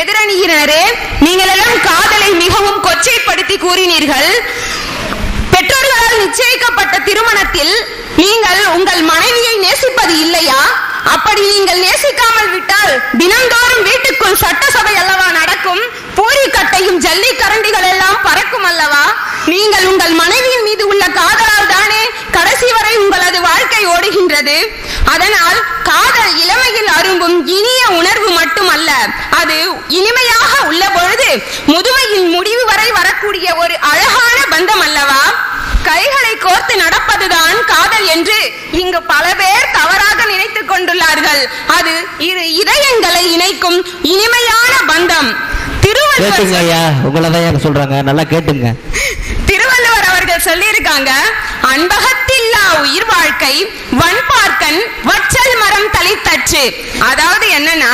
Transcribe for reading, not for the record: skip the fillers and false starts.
எதிரணியினரே, நீங்கள் எல்லாம் காதலை மிகவும் கொச்சைப்படுத்தி கூறினீர்கள். பெற்றோர்களால் நிச்சயிக்கப்பட்ட திருமணத்தில் நீங்கள் உங்கள் மனைவியை நேசிப்பது இல்லையா? அப்படி நீங்கள் நேசிக்காமல் விட்டால் தினந்தோறும் வீட்டுக்குள் சட்டசபை அல்லவா நடக்கும்? பூரிக்கட்டையும் ஜல்லிக்கரண்டிகள் எல்லாம் பறக்கும் அல்லவா? நீங்கள் உங்கள் மனைவியின் மீது உள்ள காதலால் தானே கடைசி வரை உங்களது வாழ்க்கை ஓடுகின்றது. அதனால் காதல் இளமையில் அரும்பும் இனிய உணர்வு மட்டுமல்ல, அது இனிமையாக உள்ள பொழுது முதுமையின் முடிவு வரை வரக்கூடிய ஒரு அழகான பந்தம் அல்லவா? கைகளை கோர்த்து நடப்பதுதான் காதல் என்று இங்கு பல பேர் தவறாக நினைத்துக் கொண்டுள்ளார்கள். அது இரு இதயங்களை இணைக்கும் இனிமையான பந்தம். திருவள்ளுவர் அவர்கள் சொல்லியிருக்காங்க, அன்பகத்தில்லா உயிர் வாழ்க்கை வன்பார்க்கன் வற்றல் மரம் தளித்தற்று. அதாவது என்னன்னா,